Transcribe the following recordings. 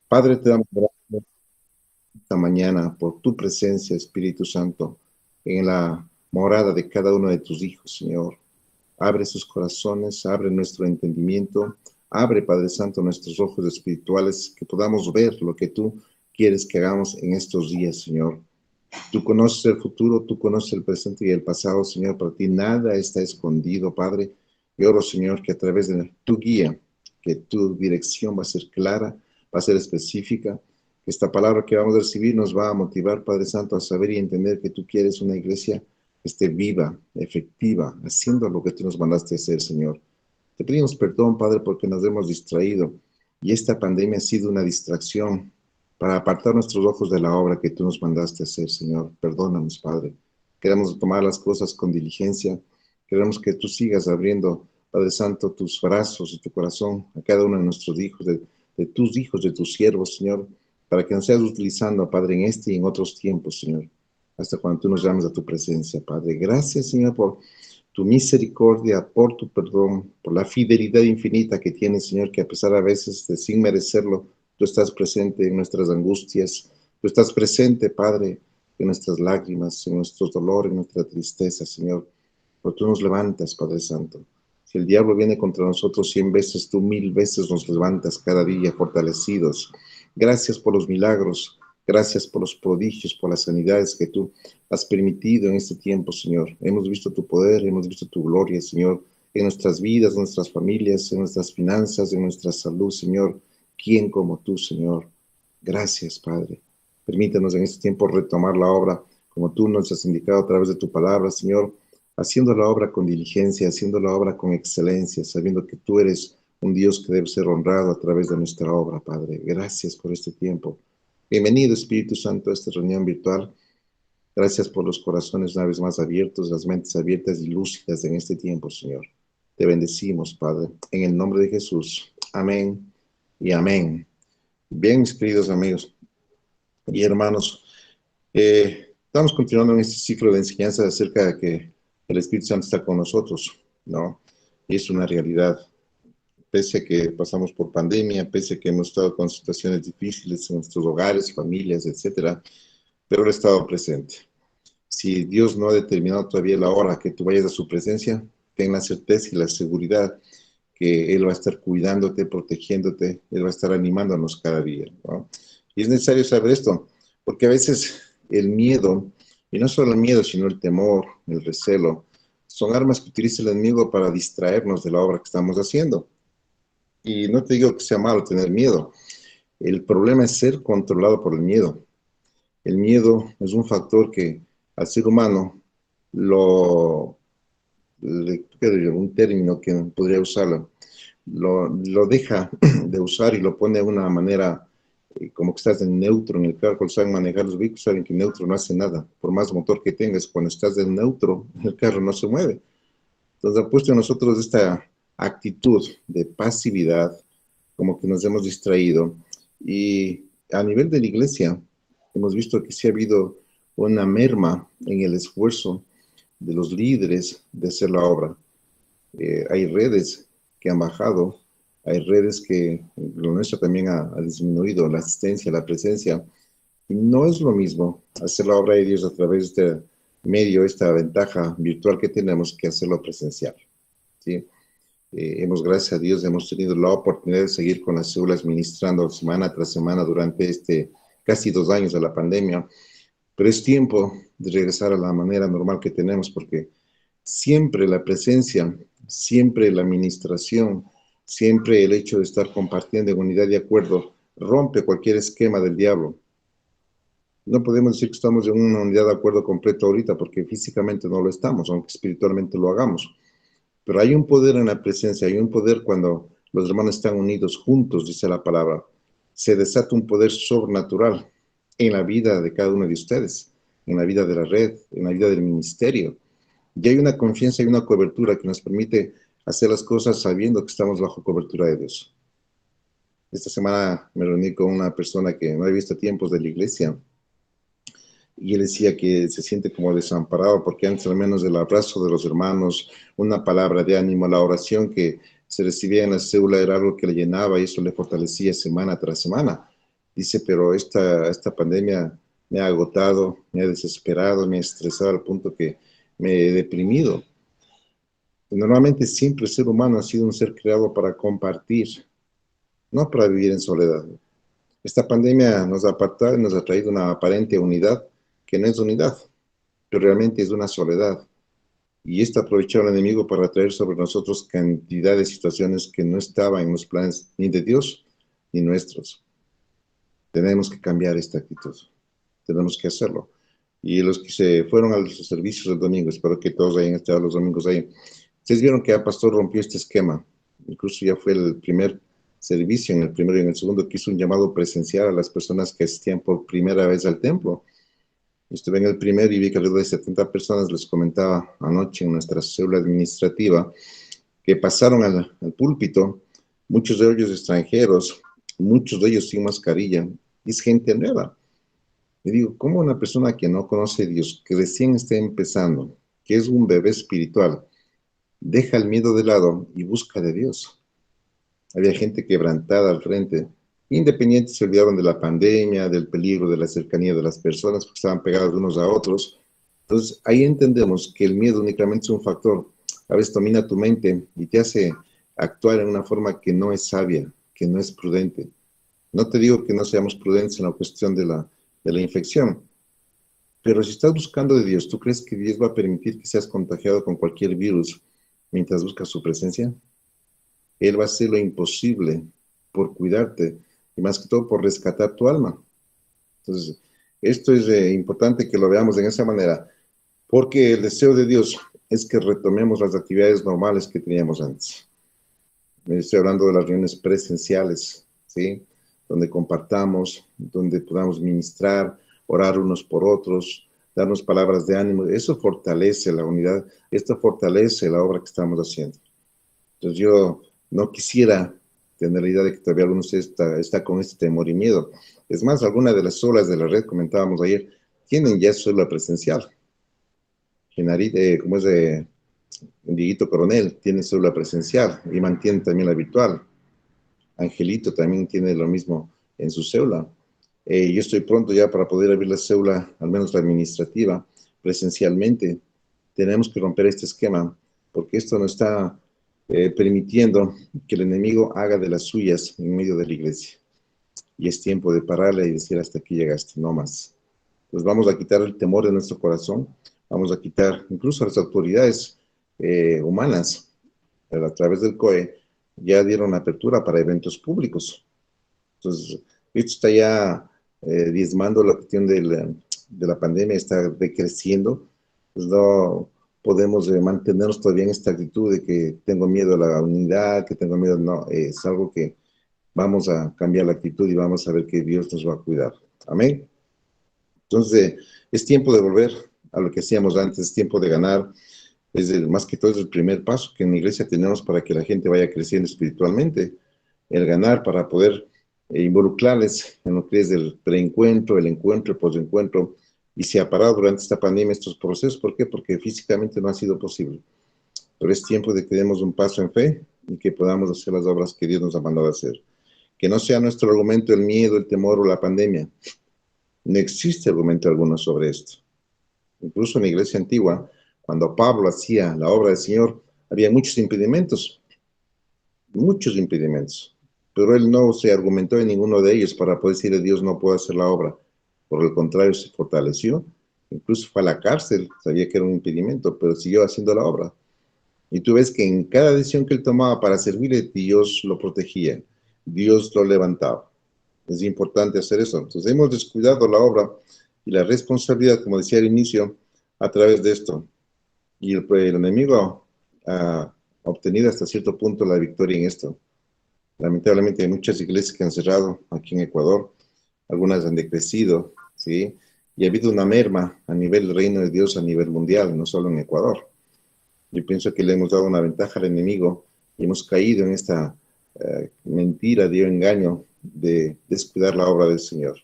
Padre, te damos gracias esta mañana por tu presencia, Espíritu Santo, en la morada de cada uno de tus hijos, Señor. Abre sus corazones, abre nuestro entendimiento, abre, Padre Santo, nuestros ojos espirituales, que podamos ver lo que tú quieres que hagamos en estos días, Señor. Tú conoces el futuro, tú conoces el presente y el pasado, Señor. Para ti nada está escondido, Padre. Y oro, Señor, que a través de tu guía, que tu dirección va a ser clara, va a ser específica. Que esta palabra que vamos a recibir nos va a motivar, Padre Santo, a saber y entender que tú quieres una iglesia que esté viva, efectiva, haciendo lo que tú nos mandaste a hacer, Señor. Te pedimos perdón, Padre, porque nos hemos distraído y esta pandemia ha sido una distracción para apartar nuestros ojos de la obra que tú nos mandaste a hacer, Señor. Perdónanos, Padre. Queremos tomar las cosas con diligencia. Queremos que tú sigas abriendo, Padre Santo, tus brazos y tu corazón a cada uno de nuestros hijos, de tus siervos, Señor, para que nos seas utilizando, Padre, en este y en otros tiempos, Señor, hasta cuando tú nos llames a tu presencia, Padre. Gracias, Señor, por tu misericordia, por tu perdón, por la fidelidad infinita que tienes, Señor, que a pesar a veces de sin merecerlo, tú estás presente en nuestras angustias, tú estás presente, Padre, en nuestras lágrimas, en nuestros dolores, en nuestra tristeza, Señor. Pero tú nos levantas, Padre Santo. Si el diablo viene contra nosotros 100 veces, tú 1000 veces nos levantas cada día fortalecidos. Gracias por los milagros, gracias por los prodigios, por las sanidades que tú has permitido en este tiempo, Señor. Hemos visto tu poder, hemos visto tu gloria, Señor, en nuestras vidas, en nuestras familias, en nuestras finanzas, en nuestra salud, Señor. ¿Quién como tú, Señor? Gracias, Padre. Permítanos en este tiempo retomar la obra como tú nos has indicado a través de tu palabra, Señor, haciendo la obra con diligencia, haciendo la obra con excelencia, sabiendo que tú eres un Dios que debe ser honrado a través de nuestra obra, Padre. Gracias por este tiempo. Bienvenido, Espíritu Santo, a esta reunión virtual. Gracias por los corazones una vez más abiertos, las mentes abiertas y lúcidas en este tiempo, Señor. Te bendecimos, Padre, en el nombre de Jesús. Amén y amén. Bien, mis queridos amigos y hermanos, estamos continuando en este ciclo de enseñanza acerca de que el Espíritu Santo está con nosotros, ¿no? Y es una realidad. Pese a que pasamos por pandemia, pese a que hemos estado con situaciones difíciles en nuestros hogares, familias, etcétera, pero Él ha estado presente. Si Dios no ha determinado todavía la hora que tú vayas a su presencia, ten la certeza y la seguridad que Él va a estar cuidándote, protegiéndote, Él va a estar animándonos cada día, ¿no? Y es necesario saber esto, porque a veces el miedo, y no solo el miedo, sino el temor, el recelo, son armas que utiliza el enemigo para distraernos de la obra que estamos haciendo. Y no te digo que sea malo tener miedo, el problema es ser controlado por el miedo. El miedo es un factor que al ser humano lo, un término que podría usarlo, lo deja de usar y lo pone de una manera como que estás en neutro en el carro. Cuando saben manejar los vehículos, saben que neutro no hace nada. Por más motor que tengas, cuando estás en neutro, el carro no se mueve. Entonces ha puesto en nosotros esta actitud de pasividad, como que nos hemos distraído. Y a nivel de la iglesia, hemos visto que sí ha habido una merma en el esfuerzo de los líderes de hacer la obra. Hay redes que han bajado, hay redes que lo nuestro también ha disminuido, la asistencia, la presencia. Y no es lo mismo hacer la obra de Dios a través de este medio, esta ventaja virtual que tenemos, que hacerlo presencial, ¿sí? Gracias a Dios, hemos tenido la oportunidad de seguir con las células ministrando semana tras semana durante casi 2 años de la pandemia, pero es tiempo de regresar a la manera normal que tenemos, porque siempre la presencia, siempre la administración, siempre el hecho de estar compartiendo en unidad y acuerdo rompe cualquier esquema del diablo. No podemos decir que estamos en una unidad de acuerdo completo ahorita, porque físicamente no lo estamos, aunque espiritualmente lo hagamos. Pero hay un poder en la presencia, hay un poder cuando los hermanos están unidos juntos, dice la palabra. Se desata un poder sobrenatural en la vida de cada uno de ustedes, en la vida de la red, en la vida del ministerio. Y hay una confianza y una cobertura que nos permite hacer las cosas sabiendo que estamos bajo cobertura de Dios. Esta semana me reuní con una persona que no he visto tiempos de la iglesia, y él decía que se siente como desamparado porque antes al menos el abrazo de los hermanos, una palabra de ánimo, la oración que se recibía en la célula era algo que le llenaba y eso le fortalecía semana tras semana. Dice, pero esta pandemia me ha agotado, me ha desesperado, me ha estresado al punto que me he deprimido. Normalmente siempre el ser humano ha sido un ser creado para compartir, no para vivir en soledad. Esta pandemia nos ha apartado y nos ha traído una aparente unidad que no es unidad, pero realmente es una soledad. Y esto aprovechó el enemigo para traer sobre nosotros cantidad de situaciones que no estaban en los planes ni de Dios ni nuestros. Tenemos que cambiar esta actitud, tenemos que hacerlo. Y los que se fueron a los servicios del domingo, espero que todos hayan estado los domingos ahí. Ustedes vieron que el pastor rompió este esquema, incluso ya fue el primer servicio, en el primero y en el segundo, que hizo un llamado presencial a las personas que asistían por primera vez al templo. Estuve en el primero y vi que alrededor de 70 personas, les comentaba anoche en nuestra célula administrativa, que pasaron al púlpito, muchos de ellos extranjeros, muchos de ellos sin mascarilla, y es gente nueva. Y digo, ¿cómo una persona que no conoce a Dios, que recién está empezando, que es un bebé espiritual, deja el miedo de lado y busca de Dios? Había gente quebrantada al frente, independientes, se olvidaron de la pandemia, del peligro, de la cercanía de las personas, porque estaban pegados unos a otros. Entonces, ahí entendemos que el miedo únicamente es un factor. A veces domina tu mente y te hace actuar en una forma que no es sabia, que no es prudente. No te digo que no seamos prudentes en la cuestión de la infección, pero si estás buscando de Dios, ¿tú crees que Dios va a permitir que seas contagiado con cualquier virus mientras buscas su presencia? Él va a hacer lo imposible por cuidarte y más que todo por rescatar tu alma. Entonces, esto es importante que lo veamos de esa manera, porque el deseo de Dios es que retomemos las actividades normales que teníamos antes. Me estoy hablando de las reuniones presenciales, ¿sí? Donde compartamos, donde podamos ministrar, orar unos por otros, darnos palabras de ánimo. Eso fortalece la unidad, esto fortalece la obra que estamos haciendo. Entonces yo no quisiera tener la idea de que todavía algunos está con este temor y miedo. Es más, algunas de las olas de la red, comentábamos ayer, tienen ya su célula presencial. Genarit, como es de Dieguito Coronel, tiene célula presencial y mantiene también la virtual. Angelito también tiene lo mismo en su célula. Yo estoy pronto ya para poder abrir la célula, al menos la administrativa, presencialmente. Tenemos que romper este esquema, porque esto nos está permitiendo que el enemigo haga de las suyas en medio de la iglesia. Y es tiempo de pararle y decir, hasta aquí llegaste, no más. Pues vamos a quitar el temor de nuestro corazón, vamos a quitar incluso a las autoridades humanas, a través del COE, ya dieron apertura para eventos públicos. Entonces, esto está ya diezmando la cuestión de la pandemia, está decreciendo. Pues no podemos mantenernos todavía en esta actitud de que tengo miedo a la unidad, que tengo miedo, no, es algo que vamos a cambiar la actitud y vamos a ver que Dios nos va a cuidar. Amén. Entonces, es tiempo de volver a lo que hacíamos antes, es tiempo de ganar. Más que todo es el primer paso que en la iglesia tenemos para que la gente vaya creciendo espiritualmente, el ganar para poder involucrarles en lo que es el preencuentro, el encuentro, el posencuentro, y se ha parado durante esta pandemia estos procesos. ¿Por qué? Porque físicamente no ha sido posible. Pero es tiempo de que demos un paso en fe y que podamos hacer las obras que Dios nos ha mandado a hacer. Que no sea nuestro argumento el miedo, el temor o la pandemia. No existe argumento alguno sobre esto. Incluso en la iglesia antigua, cuando Pablo hacía la obra del Señor, había muchos impedimentos, pero él no se argumentó en ninguno de ellos para poder decirle, Dios no puede hacer la obra. Por el contrario, se fortaleció, incluso fue a la cárcel, sabía que era un impedimento, pero siguió haciendo la obra. Y tú ves que en cada decisión que él tomaba para servirle, Dios lo protegía, Dios lo levantaba. Es importante hacer eso. Entonces hemos descuidado la obra y la responsabilidad, como decía al inicio, a través de esto. Y el enemigo ha obtenido hasta cierto punto la victoria en esto. Lamentablemente hay muchas iglesias que han cerrado aquí en Ecuador, algunas han decrecido, ¿sí? Y ha habido una merma a nivel del reino de Dios, a nivel mundial, no solo en Ecuador. Yo pienso que le hemos dado una ventaja al enemigo y hemos caído en esta mentira, de engaño de descuidar la obra del Señor.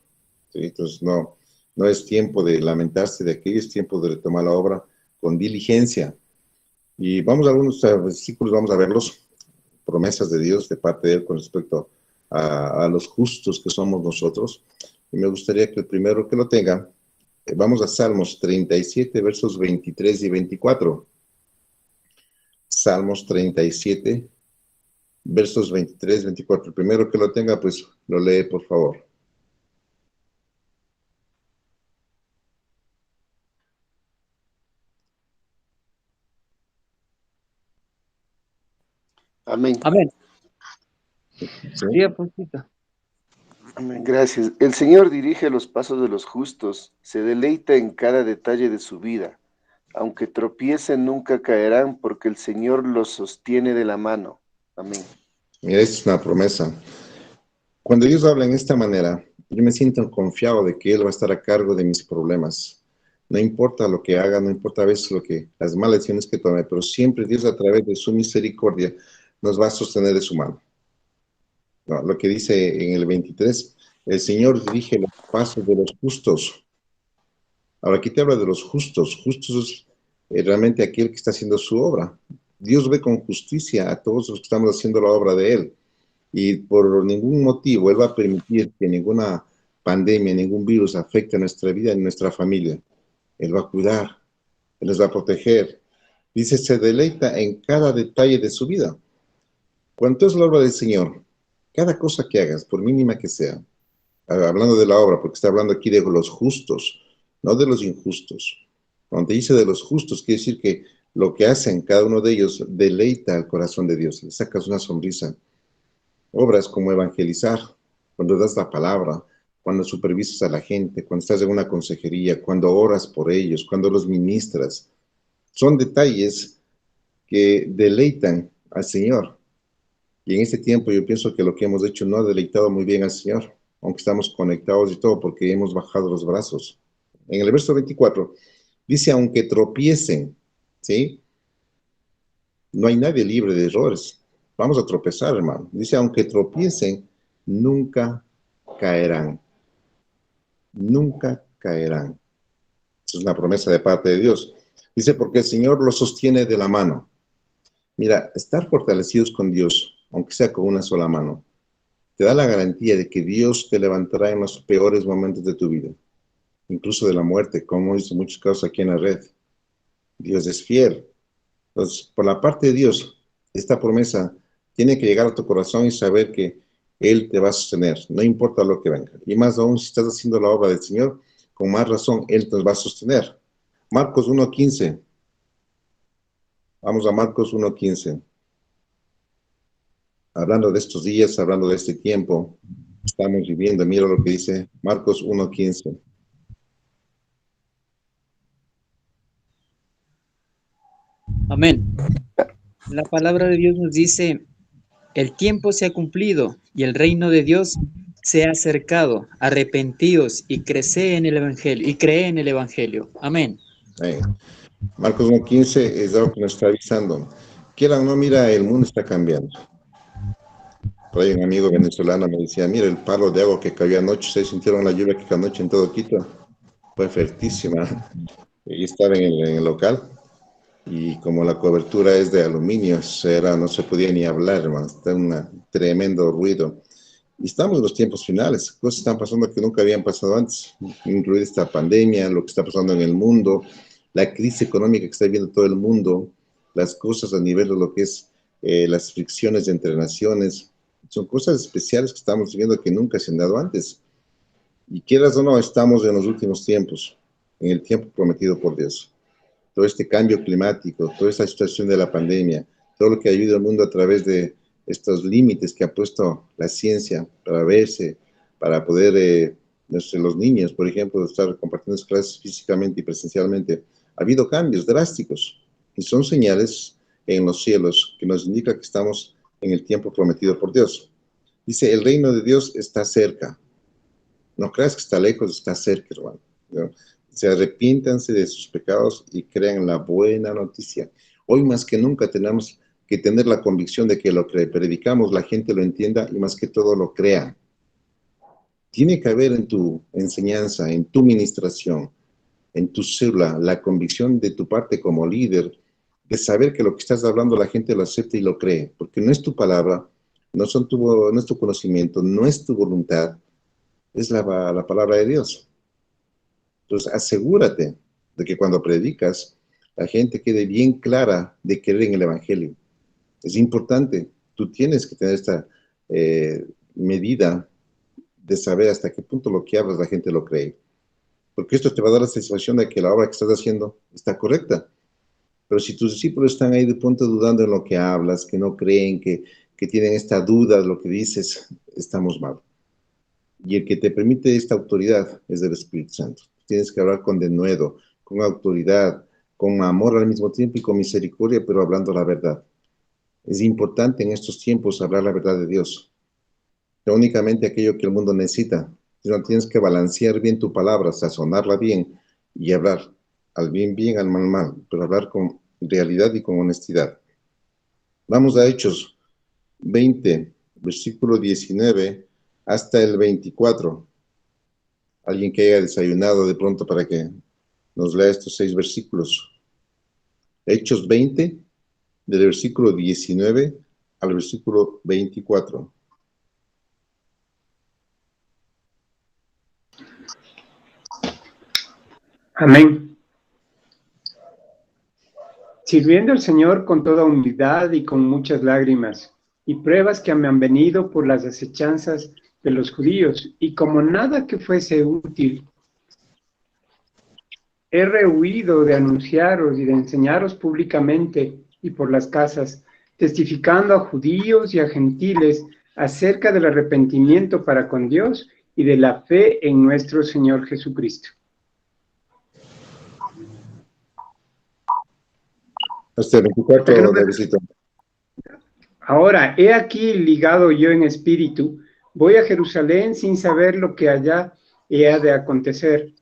¿Sí? Entonces no es tiempo de lamentarse de aquello, es tiempo de retomar la obra con diligencia. Y vamos a algunos versículos, vamos a verlos, promesas de Dios de parte de Él con respecto a los justos que somos nosotros. Y me gustaría que el primero que lo tenga, vamos a Salmos 37, versos 23 y 24. Salmos 37, versos 23, 24. El primero que lo tenga, pues lo lee, por favor. Amén. Amén. ¿Sí? Diga, Pancito. Amén. Gracias. El Señor dirige los pasos de los justos, se deleita en cada detalle de su vida. Aunque tropiecen, nunca caerán, porque el Señor los sostiene de la mano. Amén. Mira, esta es una promesa. Cuando Dios habla en esta manera, yo me siento confiado de que Él va a estar a cargo de mis problemas. No importa lo que haga, no importa a veces las malas decisiones que tome, pero siempre Dios a través de su misericordia nos va a sostener de su mano. No, lo que dice en el 23, el Señor dirige los pasos de los justos. Ahora aquí te habla de los justos. Justos es realmente aquel que está haciendo su obra. Dios ve con justicia a todos los que estamos haciendo la obra de Él. Y por ningún motivo Él va a permitir que ninguna pandemia, ningún virus afecte a nuestra vida y nuestra familia. Él va a cuidar, Él les va a proteger. Dice, se deleita en cada detalle de su vida. ¿Cuánto es la obra del Señor? Cada cosa que hagas, por mínima que sea, hablando de la obra, porque está hablando aquí de los justos, no de los injustos. Cuando dice de los justos, quiere decir que lo que hacen cada uno de ellos deleita al corazón de Dios, le sacas una sonrisa. Obras como evangelizar, cuando das la palabra, cuando supervisas a la gente, cuando estás en una consejería, cuando oras por ellos, cuando los ministras. Son detalles que deleitan al Señor. Y en este tiempo yo pienso que lo que hemos hecho no ha deleitado muy bien al Señor, aunque estamos conectados y todo, porque hemos bajado los brazos. En el verso 24 dice, aunque tropiecen, ¿sí? No hay nadie libre de errores. Vamos a tropezar, hermano. Dice, aunque tropiecen, nunca caerán. Nunca caerán. Esa es una promesa de parte de Dios. Dice, porque el Señor los sostiene de la mano. Mira, estar fortalecidos con Dios, aunque sea con una sola mano, te da la garantía de que Dios te levantará en los peores momentos de tu vida, incluso de la muerte, como hizo muchos casos aquí en la red. Dios es fiel. Entonces, por la parte de Dios, esta promesa tiene que llegar a tu corazón y saber que Él te va a sostener, no importa lo que venga. Y más aún, si estás haciendo la obra del Señor, con más razón, Él te va a sostener. Marcos 1:15. Vamos a Marcos 1:15. Hablando de estos días, hablando de este tiempo, estamos viviendo. Mira lo que dice Marcos 1:15. Amén. La palabra de Dios nos dice, el tiempo se ha cumplido y el reino de Dios se ha acercado. Arrepentíos y cree en el evangelio. Amén. Marcos 1:15 es algo que nos está avisando. Quiera o no, mira, el mundo está cambiando. Por ahí un amigo venezolano me decía, mira, el palo de agua que cayó anoche, ¿se sintieron la lluvia que cayó anoche en todo Quito? Fue fuertísima. Y estaba en el local y como la cobertura es de aluminio, no se podía ni hablar, hermano. Está un tremendo ruido. Y estamos en los tiempos finales. Cosas están pasando que nunca habían pasado antes, incluida esta pandemia, lo que está pasando en el mundo, la crisis económica que está viviendo todo el mundo, las cosas a nivel de lo que es las fricciones entre naciones. Son cosas especiales que estamos viviendo que nunca se han dado antes. Y quieras o no, estamos en los últimos tiempos, en el tiempo prometido por Dios. Todo este cambio climático, toda esta situación de la pandemia, todo lo que ayuda al mundo a través de estos límites que ha puesto la ciencia para verse, para poder, los niños, por ejemplo, estar compartiendo sus clases físicamente y presencialmente. Ha habido cambios drásticos y son señales en los cielos que nos indican que estamos en el tiempo prometido por Dios. Dice, el reino de Dios está cerca. No creas que está lejos, está cerca, hermano. ¿No? Se arrepiéntanse de sus pecados y crean la buena noticia. Hoy más que nunca tenemos que tener la convicción de que lo que predicamos la gente lo entienda y más que todo lo crea. Tiene que haber en tu enseñanza, en tu ministración, en tu célula, la convicción de tu parte como líder de saber que lo que estás hablando la gente lo acepta y lo cree, porque no es tu palabra, no es tu conocimiento, no es tu voluntad, es la palabra de Dios. Entonces, asegúrate de que cuando predicas, la gente quede bien clara de creer en el Evangelio. Es importante, tú tienes que tener esta medida de saber hasta qué punto lo que hablas la gente lo cree. Porque esto te va a dar la sensación de que la obra que estás haciendo está correcta. Pero si tus discípulos están ahí de pronto dudando en lo que hablas, que no creen, que tienen esta duda de lo que dices, estamos mal. Y el que te permite esta autoridad es el Espíritu Santo. Tienes que hablar con denuedo, con autoridad, con amor al mismo tiempo y con misericordia, pero hablando la verdad. Es importante en estos tiempos hablar la verdad de Dios. No únicamente aquello que el mundo necesita, sino tienes que balancear bien tu palabra, sazonarla bien y hablar al bien bien, al mal mal, pero hablar con realidad y con honestidad. Vamos a Hechos 20, versículo 19 hasta el 24. Alguien que haya desayunado de pronto para que nos lea estos 6 versículos. Hechos 20, del versículo 19 al versículo 24. Amén. Sirviendo al Señor con toda humildad y con muchas lágrimas, y pruebas que me han venido por las asechanzas de los judíos, y como nada que fuese útil, he rehuido de anunciaros y de enseñaros públicamente y por las casas, testificando a judíos y a gentiles acerca del arrepentimiento para con Dios y de la fe en nuestro Señor Jesucristo. Hasta el 24, Davidito. Ahora, he aquí ligado yo en espíritu, voy a Jerusalén sin saber lo que allá ha de acontecer,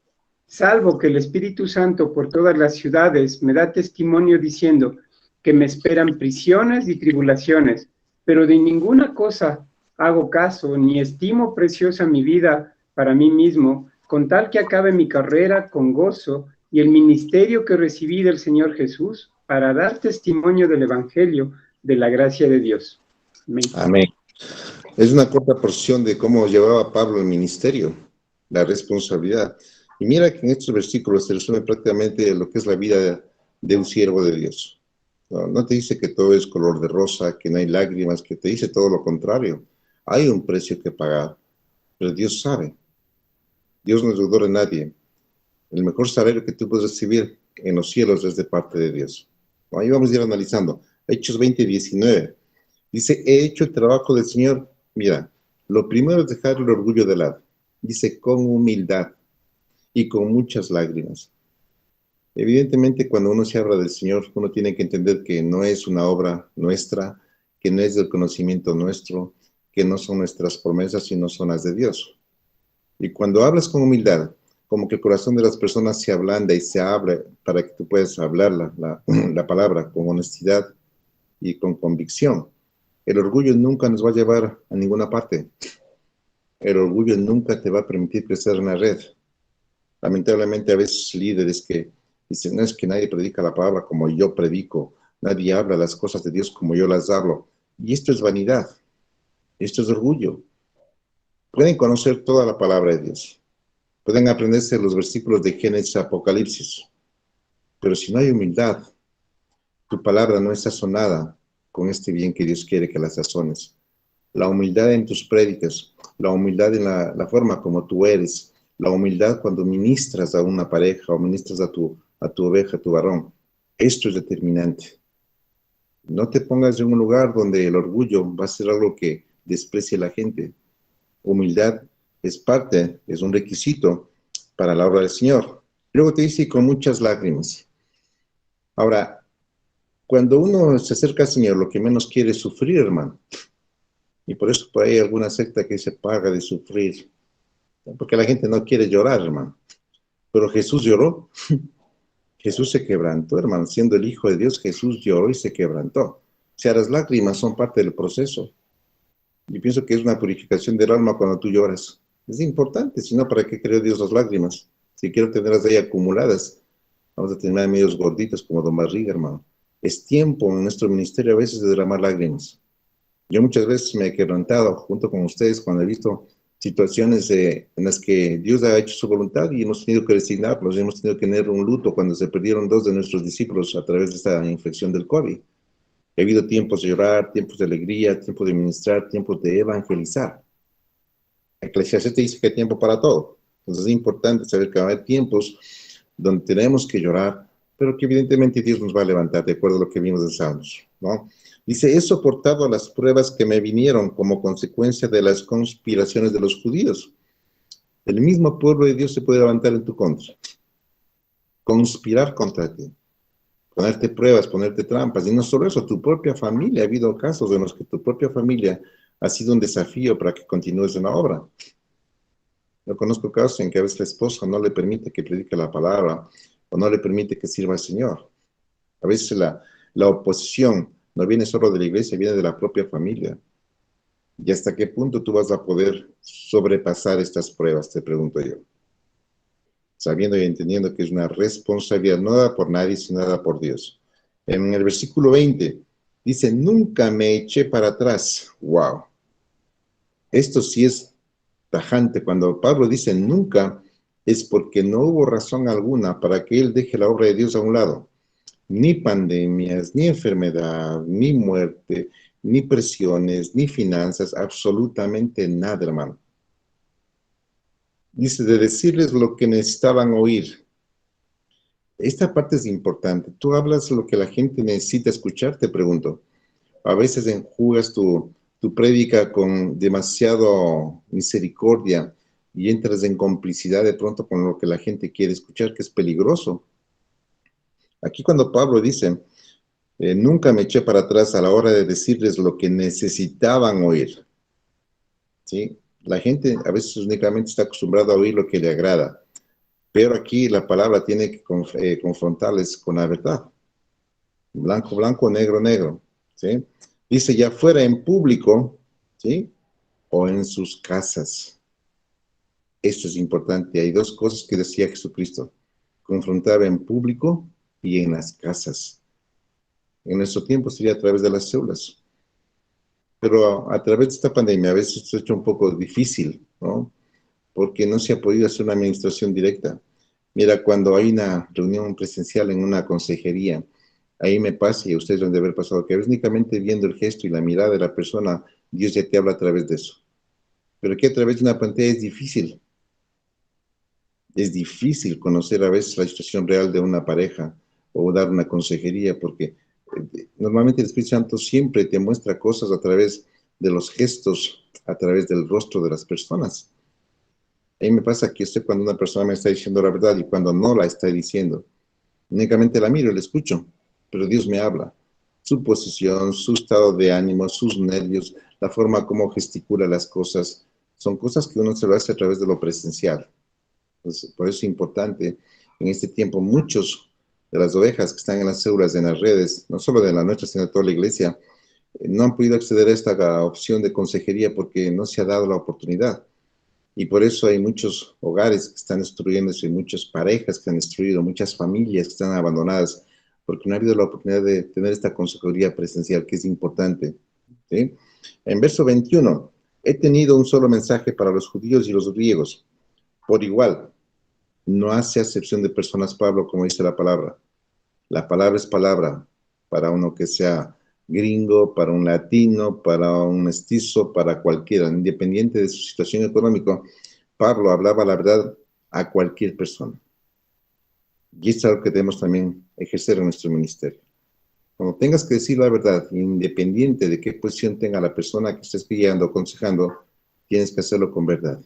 salvo que el Espíritu Santo por todas las ciudades me da testimonio diciendo que me esperan prisiones y tribulaciones, pero de ninguna cosa hago caso, ni estimo preciosa mi vida para mí mismo, con tal que acabe mi carrera con gozo y el ministerio que recibí del Señor Jesús para dar testimonio del Evangelio de la gracia de Dios. Amén. Amén. Es una corta porción de cómo llevaba Pablo el ministerio, la responsabilidad. Y mira que en estos versículos se resume prácticamente lo que es la vida de un siervo de Dios. No te dice que todo es color de rosa, que no hay lágrimas, que te dice todo lo contrario. Hay un precio que pagar, pero Dios sabe. Dios no es deudor de nadie. El mejor salario que tú puedes recibir en los cielos es de parte de Dios. Ahí vamos a ir analizando. Hechos 20, 19. Dice, he hecho el trabajo del Señor. Mira, lo primero es dejar el orgullo de lado. Dice, con humildad y con muchas lágrimas. Evidentemente, cuando uno se habla del Señor, uno tiene que entender que no es una obra nuestra, que no es del conocimiento nuestro, que no son nuestras promesas, sino son las de Dios. Y cuando hablas con humildad, como que el corazón de las personas se ablanda y se abre para que tú puedas hablar la palabra con honestidad y con convicción. El orgullo nunca nos va a llevar a ninguna parte. El orgullo nunca te va a permitir crecer en la red. Lamentablemente a veces líderes que dicen, no es que nadie predica la palabra como yo predico, nadie habla las cosas de Dios como yo las hablo. Y esto es vanidad, esto es orgullo. Pueden conocer toda la palabra de Dios, pueden aprenderse los versículos de Génesis, Apocalipsis, pero si no hay humildad, tu palabra no es sazonada con este bien que Dios quiere que la sazones. La humildad en tus prédicas, la humildad en la forma como tú eres, la humildad cuando ministras a una pareja o ministras a tu oveja, a tu varón. Esto es determinante. No te pongas en un lugar donde el orgullo va a ser algo que desprecie a la gente. Humildad es parte, es un requisito para la obra del Señor. Luego te dice con muchas lágrimas. Ahora, cuando uno se acerca al Señor, lo que menos quiere es sufrir, hermano. Y por eso por ahí hay alguna secta que se paga de sufrir. Porque la gente no quiere llorar, hermano. Pero Jesús lloró. Jesús se quebrantó, hermano. Siendo el Hijo de Dios, Jesús lloró y se quebrantó. O sea, las lágrimas son parte del proceso. Yo pienso que es una purificación del alma cuando tú lloras. Es importante, si no, ¿para qué creó Dios las lágrimas? Si quiero tenerlas ahí acumuladas, vamos a terminar medios gorditos como Don Barriga, hermano. Es tiempo en nuestro ministerio a veces de derramar lágrimas. Yo muchas veces me he quebrantado junto con ustedes cuando he visto situaciones en las que Dios ha hecho su voluntad y hemos tenido que resignarnos, hemos tenido que tener un luto cuando se perdieron 2 de nuestros discípulos a través de esta infección del COVID. Ha habido tiempos de llorar, tiempos de alegría, tiempos de ministrar, tiempos de evangelizar. Eclesiastés te dice que hay tiempo para todo. Entonces es importante saber que va a haber tiempos donde tenemos que llorar, pero que evidentemente Dios nos va a levantar, de acuerdo a lo que vimos en Salmos, ¿no? Dice, he soportado las pruebas que me vinieron como consecuencia de las conspiraciones de los judíos. El mismo pueblo de Dios se puede levantar en tu contra, conspirar contra ti, ponerte pruebas, ponerte trampas. Y no solo eso, tu propia familia. Ha habido casos en los que tu propia familia ha sido un desafío para que continúes en la obra. Yo conozco casos en que a veces la esposa no le permite que predique la palabra o no le permite que sirva al Señor. A veces la oposición no viene solo de la iglesia, viene de la propia familia. ¿Y hasta qué punto tú vas a poder sobrepasar estas pruebas? Te pregunto yo. Sabiendo y entendiendo que es una responsabilidad no dada por nadie, sino dada por Dios. En el versículo 20 dice, nunca me eché para atrás. ¡Wow! Esto sí es tajante. Cuando Pablo dice nunca, es porque no hubo razón alguna para que él deje la obra de Dios a un lado. Ni pandemias, ni enfermedad, ni muerte, ni presiones, ni finanzas, absolutamente nada, hermano. Dice, de decirles lo que necesitaban oír. Esta parte es importante. Tú hablas lo que la gente necesita escuchar, te pregunto. A veces enjugas tu prédica con demasiado misericordia y entras en complicidad de pronto con lo que la gente quiere escuchar, que es peligroso. Aquí cuando Pablo dice, nunca me eché para atrás a la hora de decirles lo que necesitaban oír. ¿Sí? La gente a veces únicamente está acostumbrada a oír lo que le agrada, pero aquí la palabra tiene que confrontarles con la verdad. Blanco, blanco, negro, negro. ¿Sí? Dice, ya fuera en público, ¿sí? O en sus casas. Esto es importante. Hay 2 cosas que decía Jesucristo. Confrontar en público y en las casas. En nuestro tiempo sería a través de las células. Pero a través de esta pandemia a veces se ha hecho un poco difícil, ¿no? Porque no se ha podido hacer una administración directa. Mira, cuando hay una reunión presencial en una consejería, ahí me pasa, y a ustedes lo han de haber pasado, que a veces únicamente viendo el gesto y la mirada de la persona, Dios ya te habla a través de eso. Pero aquí a través de una pantalla es difícil. Es difícil conocer a veces la situación real de una pareja o dar una consejería, porque normalmente el Espíritu Santo siempre te muestra cosas a través de los gestos, a través del rostro de las personas. A mí me pasa que sé cuando una persona me está diciendo la verdad y cuando no la está diciendo. Únicamente la miro y la escucho, pero Dios me habla. Su posición, su estado de ánimo, sus nervios, la forma como gesticula las cosas, son cosas que uno se lo hace a través de lo presencial. Entonces, por eso es importante, en este tiempo, muchos de las ovejas que están en las células, en las redes, no solo de la nuestra, sino de toda la iglesia, no han podido acceder a esta opción de consejería porque no se ha dado la oportunidad. Y por eso hay muchos hogares que están destruyéndose, muchas parejas que han destruido, muchas familias que están abandonadas, porque no ha habido la oportunidad de tener esta consejería presencial, que es importante. ¿Sí? En verso 21, he tenido un solo mensaje para los judíos y los griegos, por igual. No hace acepción de personas, Pablo, como dice la palabra. La palabra es palabra para uno que sea gringo, para un latino, para un mestizo, para cualquiera, independiente de su situación económica. Pablo hablaba la verdad a cualquier persona. Y esto es algo que debemos también ejercer en nuestro ministerio. Cuando tengas que decir la verdad, independiente de qué posición tenga la persona que estés guiando o aconsejando, tienes que hacerlo con verdad.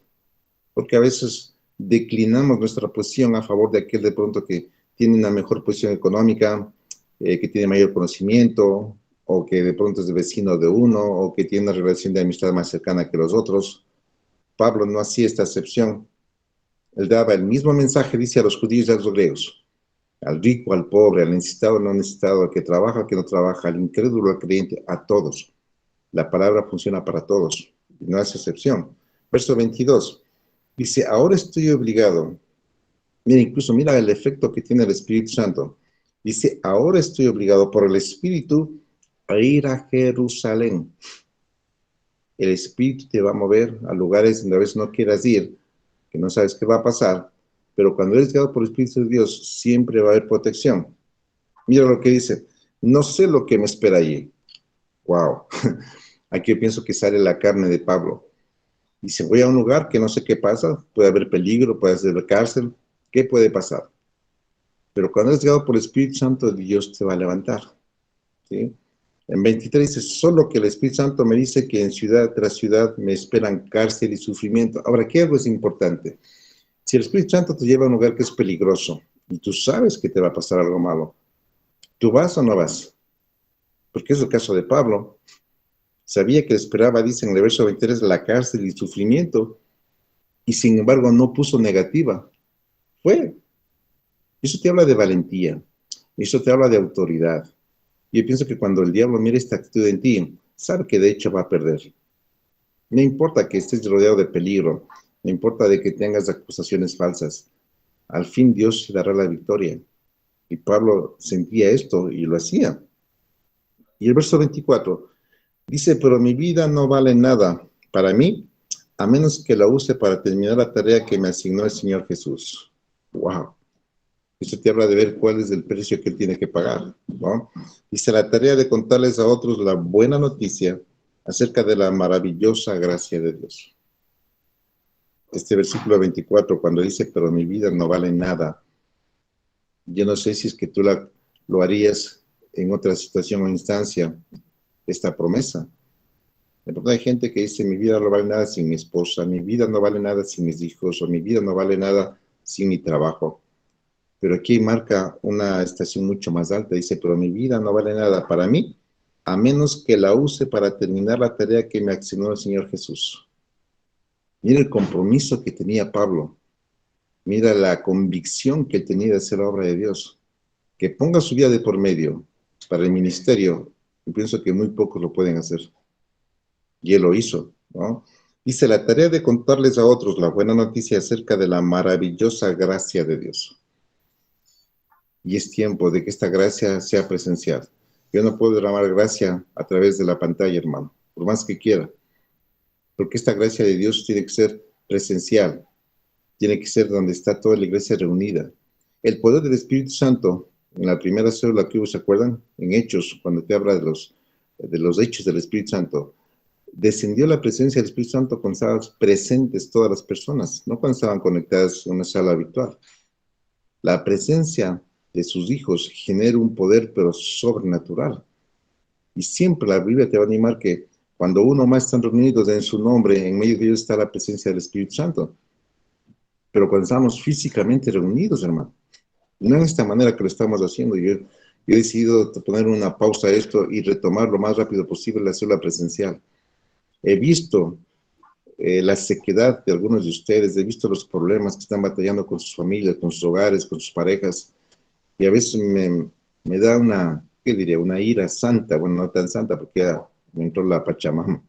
Porque a veces declinamos nuestra posición a favor de aquel de pronto que tiene una mejor posición económica, que tiene mayor conocimiento, o que de pronto es el vecino de uno, o que tiene una relación de amistad más cercana que los otros. Pablo no hacía esta excepción. Él daba el mismo mensaje, dice, a los judíos y a los griegos, al rico, al pobre, al necesitado, al no necesitado, al que trabaja, al que no trabaja, al incrédulo, al creyente, a todos. La palabra funciona para todos, no hace excepción. Verso 22. Dice, ahora estoy obligado. Mira, incluso mira el efecto que tiene el Espíritu Santo. Dice, ahora estoy obligado por el Espíritu a ir a Jerusalén. el Espíritu te va a mover a lugares donde a veces no quieras ir, que no sabes qué va a pasar, pero cuando eres guiado por el Espíritu de Dios, siempre va a haber protección. Mira lo que dice, no sé lo que me espera allí. Wow. Aquí yo pienso que sale la carne de Pablo. Dice, voy a un lugar que no sé qué pasa, puede haber peligro, puede haber cárcel, ¿qué puede pasar? Pero cuando eres guiado por el Espíritu Santo, Dios te va a levantar. ¿Sí? En 23 dice, solo que el Espíritu Santo me dice que en ciudad tras ciudad me esperan cárcel y sufrimiento. Ahora, aquí algo es importante. Si el Espíritu Santo te lleva a un lugar que es peligroso y tú sabes que te va a pasar algo malo, ¿tú vas o no vas? Porque es el caso de Pablo. Sabía que le esperaba, dice en el verso 23, la cárcel y sufrimiento, y sin embargo no puso negativa. Fue. Eso te habla de valentía. Eso te habla de autoridad. Yo pienso que cuando el diablo mira esta actitud en ti, sabe que de hecho va a perder. No importa que estés rodeado de peligro, no importa de que tengas acusaciones falsas. Al fin Dios te dará la victoria. Y Pablo sentía esto y lo hacía. Y el verso 24 dice, pero mi vida no vale nada para mí, a menos que la use para terminar la tarea que me asignó el Señor Jesús. ¡Wow! Eso te habla de ver cuál es el precio que él tiene que pagar, ¿no? Dice, la tarea de contarles a otros la buena noticia acerca de la maravillosa gracia de Dios. Este versículo 24, cuando dice, pero mi vida no vale nada, yo no sé si es que tú lo harías en otra situación o instancia, esta promesa. De pronto hay gente que dice, mi vida no vale nada sin mi esposa, mi vida no vale nada sin mis hijos, o mi vida no vale nada sin mi trabajo. Pero aquí marca una estación mucho más alta, dice, pero mi vida no vale nada para mí, a menos que la use para terminar la tarea que me asignó el Señor Jesús. Mira el compromiso que tenía Pablo, mira la convicción que él tenía de hacer la obra de Dios, que ponga su vida de por medio para el ministerio, yo pienso que muy pocos lo pueden hacer. Y él lo hizo, ¿no? Dice, la tarea de contarles a otros la buena noticia acerca de la maravillosa gracia de Dios. Y es tiempo de que esta gracia sea presencial. Yo no puedo derramar gracia a través de la pantalla, hermano, por más que quiera. Porque esta gracia de Dios tiene que ser presencial. Tiene que ser donde está toda la iglesia reunida. El poder del Espíritu Santo, en la primera célula que hubo, ¿se acuerdan? En Hechos, cuando te habla de los hechos del Espíritu Santo, descendió la presencia del Espíritu Santo cuando estaban presentes todas las personas, no cuando estaban conectadas en una sala virtual. La presencia de sus hijos genera un poder, pero sobrenatural. Y siempre la Biblia te va a animar que cuando uno más están reunidos en su nombre, en medio de ellos está la presencia del Espíritu Santo. Pero cuando estamos físicamente reunidos, hermano, no en esta manera que lo estamos haciendo. Yo he decidido poner una pausa a esto y retomar lo más rápido posible la célula presencial. He visto la sequedad de algunos de ustedes, he visto los problemas que están batallando con sus familias, con sus hogares, con sus parejas, y a veces me da una, ¿qué diría? Una ira santa, bueno, no tan santa porque ya me entró la Pachamama,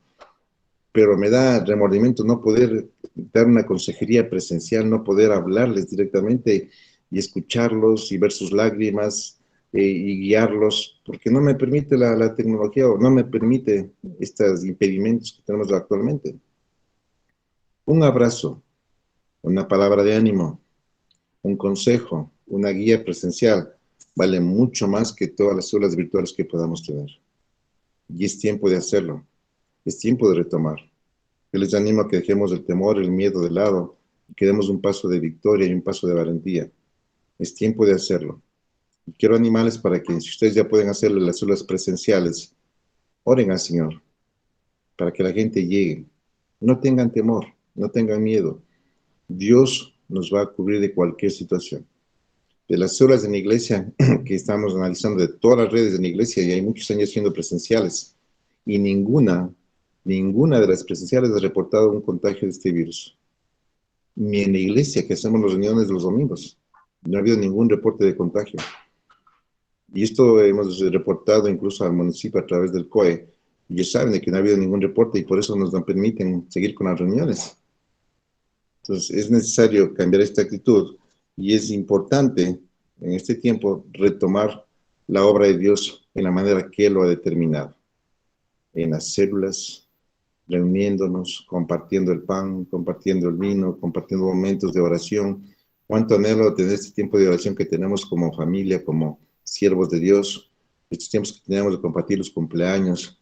pero me da remordimiento no poder dar una consejería presencial, no poder hablarles directamente y escucharlos y ver sus lágrimas y guiarlos, porque no me permite la tecnología o no me permite estos impedimentos que tenemos actualmente. Un abrazo, una palabra de ánimo, un consejo, una guía presencial, vale mucho más que todas las células virtuales que podamos tener. Y es tiempo de hacerlo, es tiempo de retomar. Yo les animo a que dejemos el temor, el miedo de lado y que demos un paso de victoria y un paso de valentía. Es tiempo de hacerlo. Y quiero animarles para que, si ustedes ya pueden hacerlo en las células presenciales, oren al Señor para que la gente llegue. No tengan temor, no tengan miedo. Dios nos va a cubrir de cualquier situación. De las células de la iglesia que estamos analizando, de todas las redes de la iglesia, y hay muchos años siendo presenciales, y ninguna de las presenciales ha reportado un contagio de este virus. Ni en la iglesia, que hacemos las reuniones los domingos, no ha habido ningún reporte de contagio. Y esto hemos reportado incluso al municipio a través del COE, y ellos saben de que no ha habido ningún reporte y por eso nos permiten seguir con las reuniones. Entonces, es necesario cambiar esta actitud y es importante en este tiempo retomar la obra de Dios en la manera que Él lo ha determinado, en las células, reuniéndonos, compartiendo el pan, compartiendo el vino, compartiendo momentos de oración. Cuánto anhelo tener este tiempo de oración que tenemos como familia, como siervos de Dios, estos tiempos que tenemos de compartir los cumpleaños,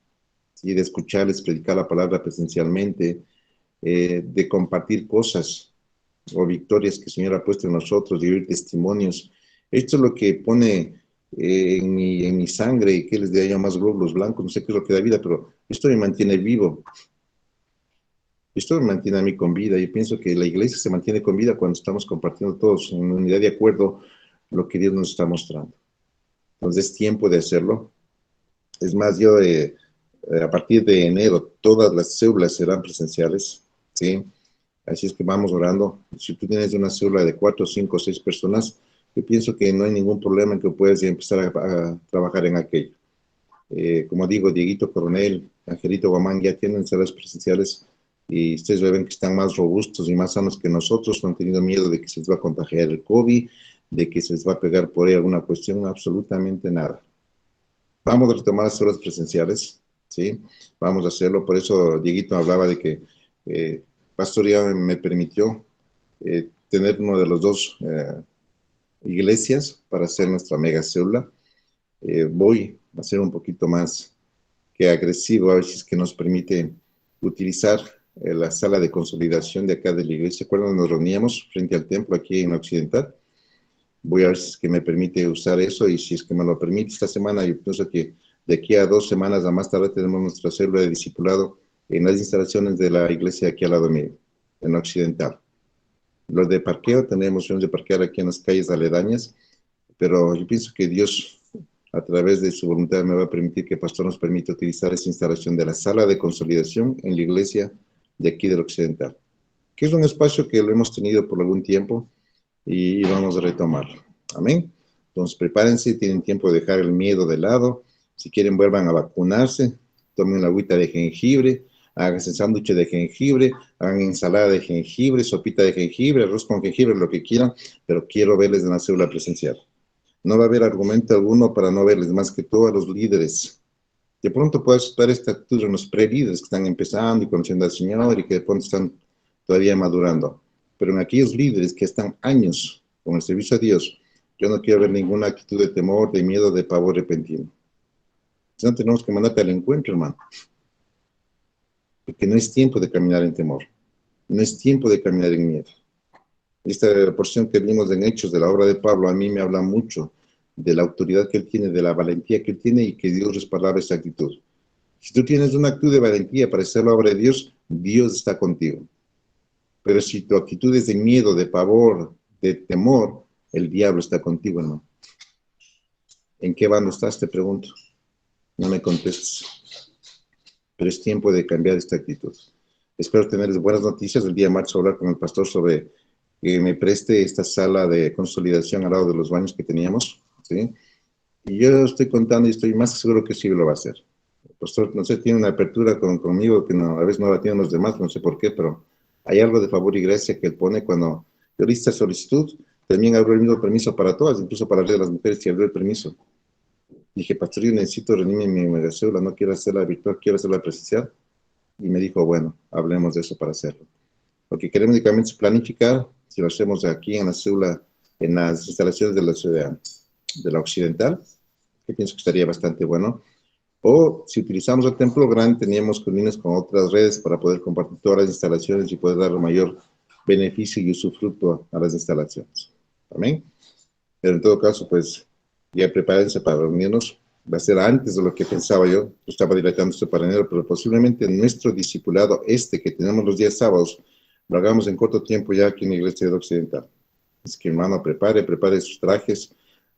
¿sí? De escucharles predicar la palabra presencialmente, de compartir cosas o victorias que el Señor ha puesto en nosotros, de oír testimonios. Esto es lo que pone en mi sangre, y que les dé yo más glóbulos blancos, no sé qué es lo que da vida, pero esto me mantiene vivo. Esto me mantiene a mí con vida. Yo pienso que la iglesia se mantiene con vida cuando estamos compartiendo todos en unidad de acuerdo lo que Dios nos está mostrando. Entonces es tiempo de hacerlo. Es más, yo a partir de enero todas las células serán presenciales, ¿sí? Así es que vamos orando. Si tú tienes una célula de 4, 5, 6 personas, yo pienso que no hay ningún problema en que puedas empezar a trabajar en aquello. Como digo, Dieguito Coronel, Angelito Guamán ya tienen células presenciales y ustedes ven que están más robustos y más sanos que nosotros, no han tenido miedo de que se les va a contagiar el COVID, de que se les va a pegar por ahí alguna cuestión, absolutamente nada. Vamos a retomar las células presenciales, ¿sí? Vamos a hacerlo, por eso Dieguito hablaba de que Pastor ya me permitió tener uno de los dos iglesias para hacer nuestra mega célula. Voy a ser un poquito más que agresivo, a ver si es que nos permite utilizar la sala de consolidación de acá de la iglesia. Cuando nos reuníamos frente al templo aquí en Occidental, voy a ver si es que me permite usar eso, y si es que me lo permite esta semana, yo pienso que de aquí a 2 semanas a más tarde tenemos nuestra célula de discipulado en las instalaciones de la iglesia aquí al lado mío, en Occidental. Los de parqueo, tenemos opciones de parquear aquí en las calles aledañas, pero yo pienso que Dios, a través de su voluntad, me va a permitir que el pastor nos permita utilizar esa instalación de la sala de consolidación en la iglesia de aquí del Occidental, que es un espacio que lo hemos tenido por algún tiempo y vamos a retomarlo. Amén. Entonces, prepárense, tienen tiempo de dejar el miedo de lado. Si quieren, vuelvan a vacunarse, tomen una agüita de jengibre, háganse sándwich de jengibre, hagan ensalada de jengibre, sopita de jengibre, arroz con jengibre, lo que quieran, pero quiero verles en la célula presencial. No va a haber argumento alguno para no verles, más que todo a los líderes. De pronto puede asustar esta actitud en los pre-líderes que están empezando y conociendo al Señor y que de pronto están todavía madurando. Pero en aquellos líderes que están años con el servicio a Dios, yo no quiero ver ninguna actitud de temor, de miedo, de pavor repentino. Si no, tenemos que mandarte al encuentro, hermano. Porque no es tiempo de caminar en temor. No es tiempo de caminar en miedo. Esta porción que vimos en Hechos de la obra de Pablo a mí me habla mucho de la autoridad que él tiene, de la valentía que él tiene, y que Dios respaldaba esa actitud. Si tú tienes una actitud de valentía para hacer la obra de Dios, Dios está contigo. Pero si tu actitud es de miedo, de pavor, de temor, el diablo está contigo, ¿no? ¿En qué bando estás? Te pregunto. No me contestes. Pero es tiempo de cambiar esta actitud. Espero tenerles buenas noticias. El día martes voy a hablar con el pastor sobre que me preste esta sala de consolidación al lado de los baños que teníamos, ¿sí? Y yo estoy contando y estoy más seguro que sí lo va a hacer. El pastor, no sé, tiene una apertura conmigo que no, a veces no la tienen los demás, no sé por qué, pero hay algo de favor y gracia que él pone cuando yo hice esta solicitud. También abrió el mismo permiso para todas, incluso para las mujeres, que abrió el permiso. Dije, pastor, yo necesito reunirme mi megacélula, no quiero hacerla virtual, quiero hacerla presencial. Y me dijo, bueno, hablemos de eso para hacerlo. Lo que queremos únicamente es planificar, si lo hacemos aquí en la célula, en las instalaciones de la ciudad, de la Occidental, que pienso que estaría bastante bueno. O si utilizamos el templo grande, teníamos que unirnos con otras redes para poder compartir todas las instalaciones y poder dar mayor beneficio y usufructo a las instalaciones. Amén. Pero en todo caso, pues, ya prepárense para reunirnos. Va a ser antes de lo que pensaba yo. Yo estaba dilatando esto para enero, pero posiblemente nuestro discipulado, que tenemos los días sábados, lo hagamos en corto tiempo ya aquí en la Iglesia de Occidental. Es que, hermano, prepare sus trajes,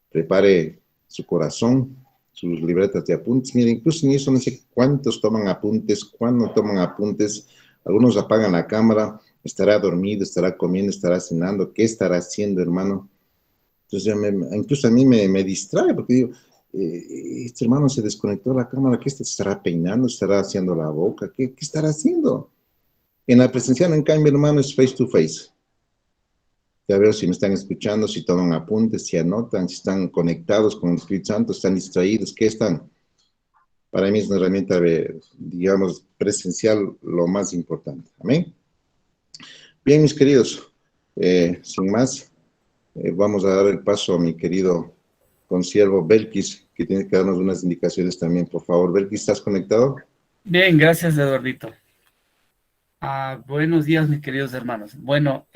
prepare su corazón, sus libretas de apuntes. Mire, incluso en eso no sé cuántos toman apuntes, cuándo toman apuntes. Algunos apagan la cámara, estará dormido, estará comiendo, estará cenando. ¿Qué estará haciendo, hermano? Entonces, incluso a mí me distrae, porque digo, este hermano se desconectó de la cámara, ¿qué estará peinando? ¿Estará haciendo la boca? ¿Qué estará haciendo? En la presencial, en cambio, hermano, es face to face. Ya veo si me están escuchando, si toman apuntes, si anotan, si están conectados con el Espíritu Santo, están distraídos, ¿qué están? para mí es una herramienta, digamos, presencial lo más importante. Amén. Bien, mis queridos, sin más, vamos a dar el paso a mi querido consiervo Belkis, que tiene que darnos unas indicaciones también. Por favor, Belkis, ¿estás conectado? Bien, gracias, Eduardito. Buenos días, mis queridos hermanos. Bueno,